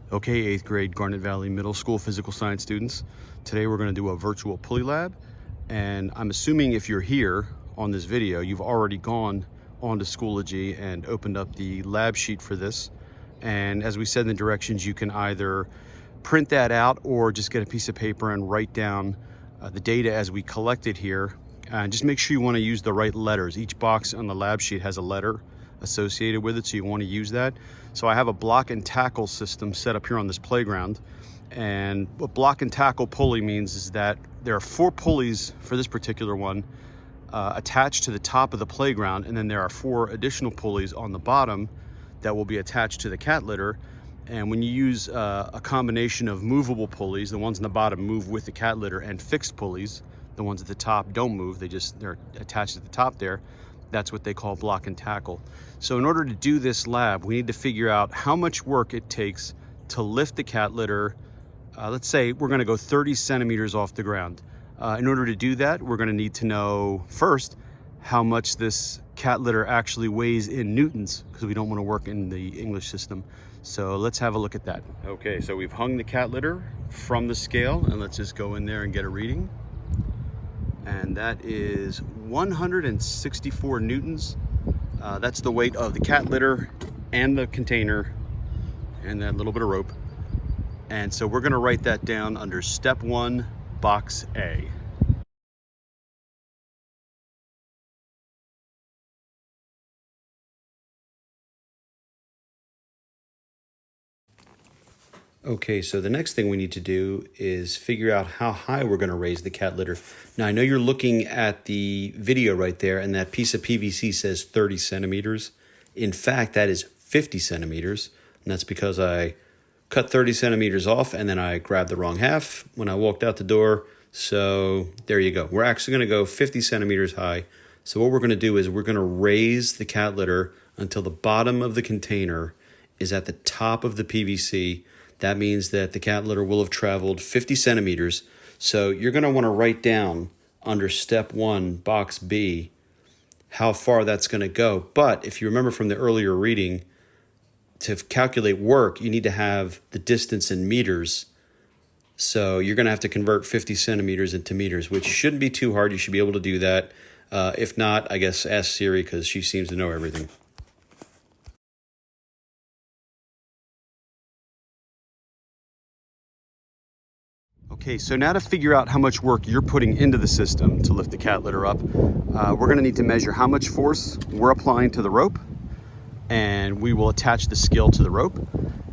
Okay, 8th grade Garnet Valley Middle School physical science students. Today we're going to do a virtual pulley lab, and I'm assuming if you're here on this video, you've already gone onto Schoology and opened up the lab sheet for this. And as we said in the directions, you can either print that out or just get a piece of paper and write down the data as we collect it here. And just make sure you want to use the right letters. Each box on the lab sheet has a letter associated with it, so you want to use that. So I have a block and tackle system set up here on this playground, and what block and tackle pulley means is that there are 4 pulleys for this particular one attached to the top of the playground, and then there are 4 additional pulleys on the bottom that will be attached to the cat litter. And when you use a combination of movable pulleys, the ones on the bottom move with the cat litter, and fixed pulleys, the ones at the top don't move, they're attached at the top there. That's what they call block and tackle. So in order to do this lab, we need to figure out how much work it takes to lift the cat litter. Let's say we're gonna go 30 centimeters off the ground. In order to do that, we're gonna need to know first how much this cat litter actually weighs in newtons, because we don't wanna work in the English system. So let's have a look at that. Okay, so we've hung the cat litter from the scale, and let's just go in there and get a reading. And that is 164 newtons. That's the weight of the cat litter and the container and that little bit of rope. And so we're gonna write that down under step 1, box A. Okay, so the next thing we need to do is figure out how high we're going to raise the cat litter. Now, I know you're looking at the video right there, and that piece of PVC says 30 centimeters. In fact, that is 50 centimeters, and that's because I cut 30 centimeters off, and then I grabbed the wrong half when I walked out the door. So there you go. We're actually going to go 50 centimeters high. So what we're going to do is we're going to raise the cat litter until the bottom of the container is at the top of the PVC. That means that the cat litter will have traveled 50 centimeters. So you're going to want to write down under step 1, box B, how far that's going to go. But if you remember from the earlier reading, to calculate work, you need to have the distance in meters. So you're going to have to convert 50 centimeters into meters, which shouldn't be too hard. You should be able to do that. If not, I guess ask Siri, because she seems to know everything. Okay, so now to figure out how much work you're putting into the system to lift the cat litter up, we're gonna need to measure how much force we're applying to the rope, and we will attach the scale to the rope,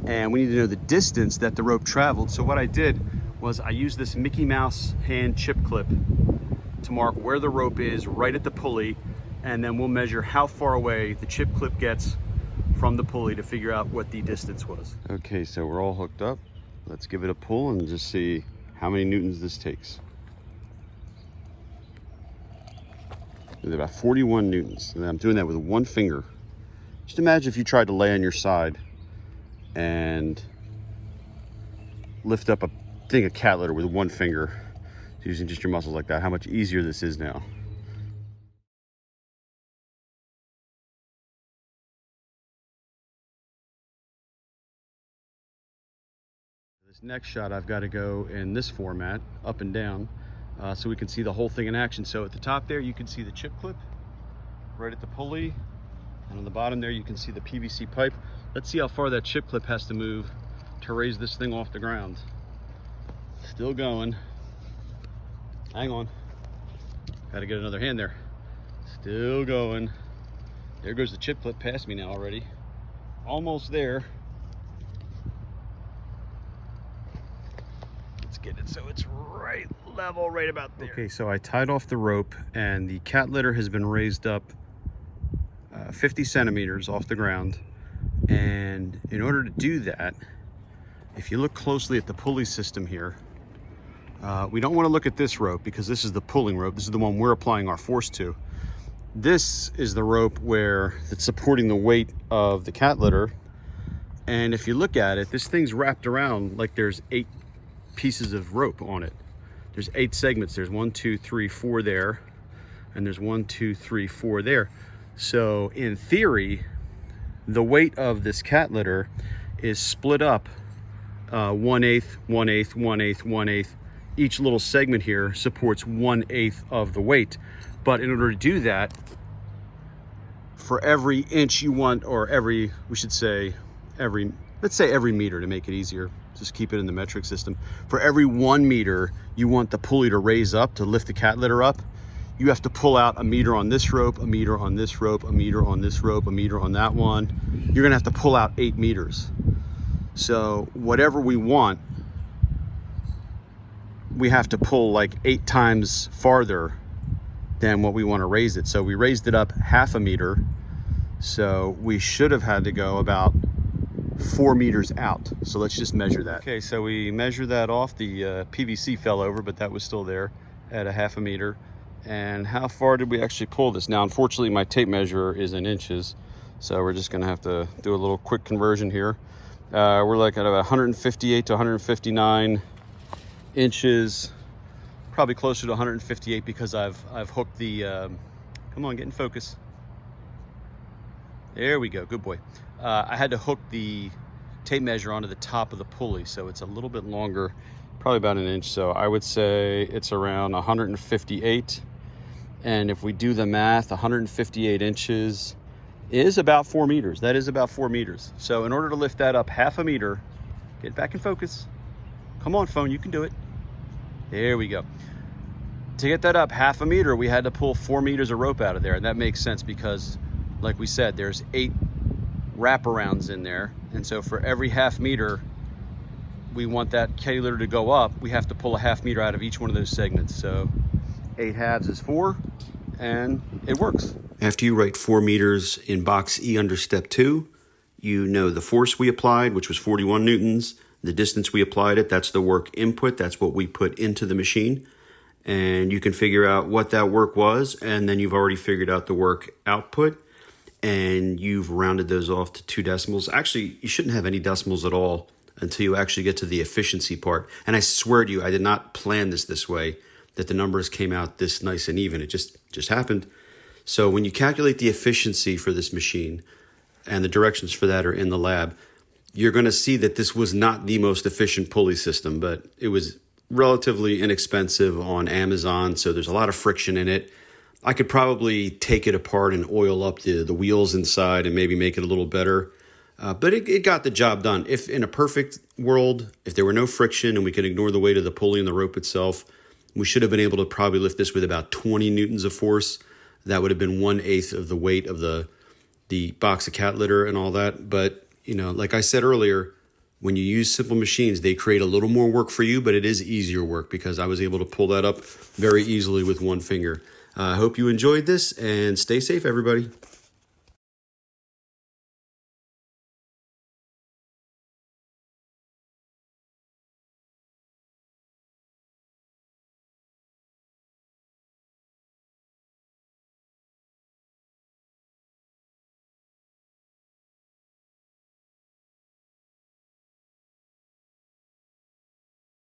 and we need to know the distance that the rope traveled. So what I did was I used this Mickey Mouse hand chip clip to mark where the rope is right at the pulley, and then we'll measure how far away the chip clip gets from the pulley to figure out what the distance was. Okay, so we're all hooked up. Let's give it a pull and just see how many newtons this takes. It's about 41 newtons, and I'm doing that with one finger. Just imagine if you tried to lay on your side and lift up a thing of cat litter with one finger, using just your muscles like that, how much easier this is now. This next shot, I've got to go in this format, up and down, so we can see the whole thing in action. So at the top there, you can see the chip clip right at the pulley, and on the bottom there, you can see the PVC pipe. Let's see how far that chip clip has to move to raise this thing off the ground. Still going. Hang on. Got to get another hand there. Still going. There goes the chip clip past me now already. Almost there. Get it so it's right level, right about there. Okay, so I tied off the rope, and the cat litter has been raised up 50 centimeters off the ground. And in order to do that, if you look closely at the pulley system here, we don't want to look at this rope, because this is the pulling rope. This is the one we're applying our force to. This is the rope where it's supporting the weight of the cat litter. And if you look at it, this thing's wrapped around like there's 8 pieces of rope on it. There's 8 segments. There's 1, 2, 3, 4 there, and there's 1, 2, 3, 4 there. So in theory, the weight of this cat litter is split up 1/8, 1/8, 1/8, 1/8. Each little segment here supports 1/8 of the weight. But in order to do that, for every inch you want, or every, we should say every, let's say every meter to make it easier, just keep it in the metric system. For every 1 meter you want the pulley to raise up, to lift the cat litter up, you have to pull out a meter on this rope, a meter on this rope, a meter on this rope, a meter on that one. You're gonna have to pull out 8 meters. So whatever we want, we have to pull like 8 times farther than what we want to raise it. So we raised it up 1/2 meter. So we should have had to go about 4 meters out. So let's just measure that. Okay, so we measured that off. The PVC fell over, but that was still there at 1/2 meter. And how far did we actually pull this? Now, unfortunately, my tape measure is in inches. So we're just gonna have to do a little quick conversion here. We're like at about 158 to 159 inches, probably closer to 158 because I've hooked the, come on, get in focus. There we go, good boy. I had to hook the tape measure onto the top of the pulley, so it's a little bit longer, probably about 1 inch. So I would say it's around 158. And if we do the math, 158 inches is about 4 meters. That is about 4 meters. So in order to lift that up 1/2 meter, get back in focus. Come on, phone, you can do it. There we go. To get that up 1/2 meter, we had to pull 4 meters of rope out of there. And that makes sense because, like we said, there's 8 wraparounds in there. And so for every 1/2 meter, we want that kitty litter to go up, we have to pull a 1/2 meter out of each one of those segments. So 8 halves is 4, and it works. After you write 4 meters in box E under step 2, you know the force we applied, which was 41 newtons, the distance we applied it, that's the work input, that's what we put into the machine. And you can figure out what that work was, and then you've already figured out the work output, and you've rounded those off to 2 decimals. Actually, you shouldn't have any decimals at all until you actually get to the efficiency part. And I swear to you, I did not plan this way, that the numbers came out this nice and even. It just happened. So when you calculate the efficiency for this machine, and the directions for that are in the lab, you're going to see that this was not the most efficient pulley system, but it was relatively inexpensive on Amazon, so there's a lot of friction in it. I could probably take it apart and oil up the wheels inside and maybe make it a little better, but it got the job done. If in a perfect world, if there were no friction and we could ignore the weight of the pulley and the rope itself, we should have been able to probably lift this with about 20 newtons of force. That would have been 1/8 of the weight of the box of cat litter and all that. But, you know, like I said earlier, when you use simple machines, they create a little more work for you, but it is easier work because I was able to pull that up very easily with one finger. I hope you enjoyed this, and stay safe, everybody.